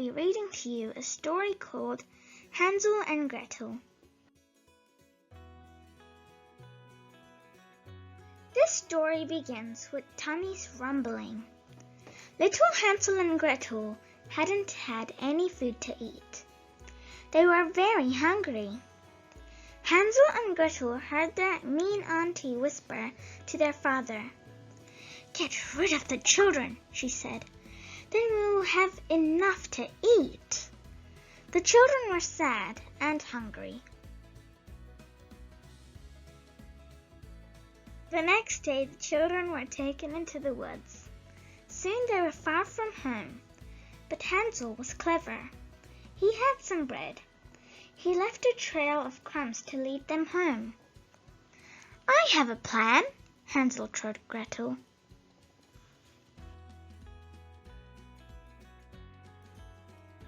be reading to you a story called Hansel and Gretel. This story begins with tummies rumbling. Little Hansel and Gretel hadn't had any food to eat. They were very hungry. Hansel and Gretel heard their mean auntie whisper to their father. "Get rid of the children," she said. "Then we will have enough to eat." The children were sad and hungry. The next day the children were taken into the woods. Soon they were far from home, but Hansel was clever. He had some bread. He left a trail of crumbs to lead them home. "I have a plan," Hansel told Gretel.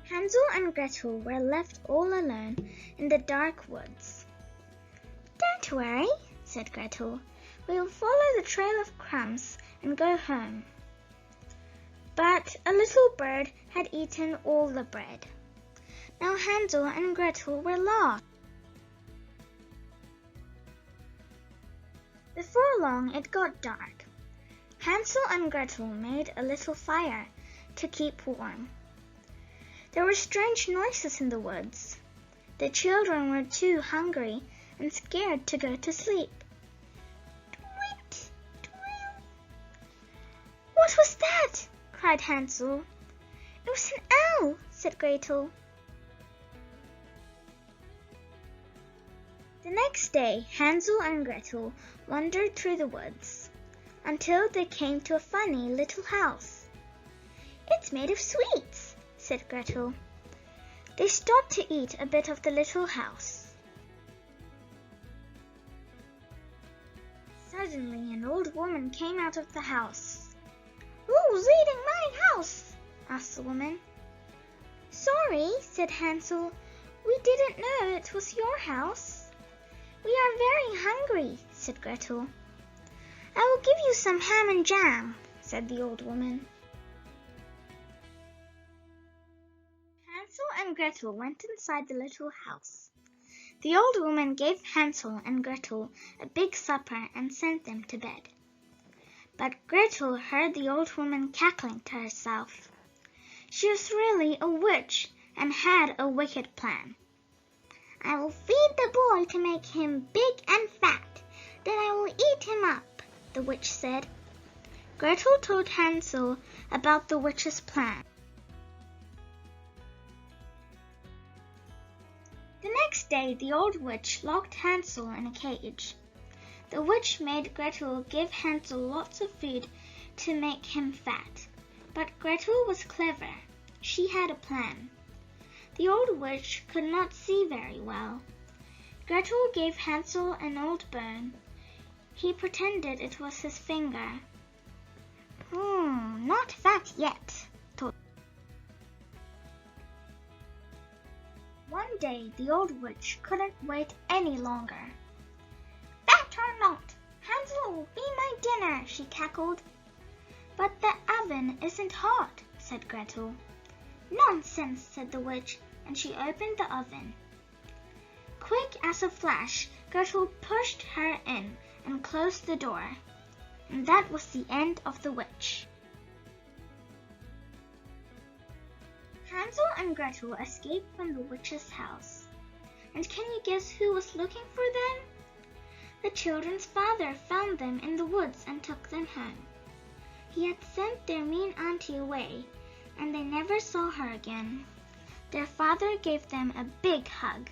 Hansel and Gretel were left all alone in the dark woods. "Don't worry," said Gretel. "We will follow the trail of crumbs and go home." But a little bird had eaten all the bread. Now Hansel and Gretel were lost. Before long it got dark. Hansel and Gretel made a little fire to keep warm. There were strange noises in the woods. The children were too hungry and scared to go to sleep. Tweet, tweet. "What was that?" cried Hansel. "It was an owl," said Gretel. The next day, Hansel and Gretel wandered through the woods until they came to a funny little house. "It's made of sweets," said Gretel. They stopped to eat a bit of the little house. Suddenly an old woman came out of the house. "Who's eating my house?" asked the woman. "Sorry," said Hansel. "We didn't know it was your house." "We are very hungry," said Gretel. "I will give you some ham and jam," said the old woman. Hansel and Gretel went inside the little house. The old woman gave Hansel and Gretel a big supper and sent them to bed. But Gretel heard the old woman cackling to herself. She was really a witch and had a wicked plan. "I will feed the boy to make him big and fat. Then I will eat him up," the witch said. Gretel told Hansel about the witch's plan. The next day the old witch locked Hansel in a cage. The witch made Gretel give Hansel lots of food to make him fat. But Gretel was clever. She had a plan. The old witch could not see very well. Gretel gave Hansel an old bone. He pretended it was his finger. Not fat yet," thought. One day the old witch couldn't wait any longer. "Fat or not, Hansel will be my dinner," she cackled. "But the oven isn't hot," said Gretel. "Nonsense," said the witch, and she opened the oven. Quick as a flash, Gretel pushed her in and closed the door. And that was the end of the witch. Hansel and Gretel escaped from the witch's house. And can you guess who was looking for them? The children's father found them in the woods and took them home. He had sent their mean auntie away, and they never saw her again. Their father gave them a big hug.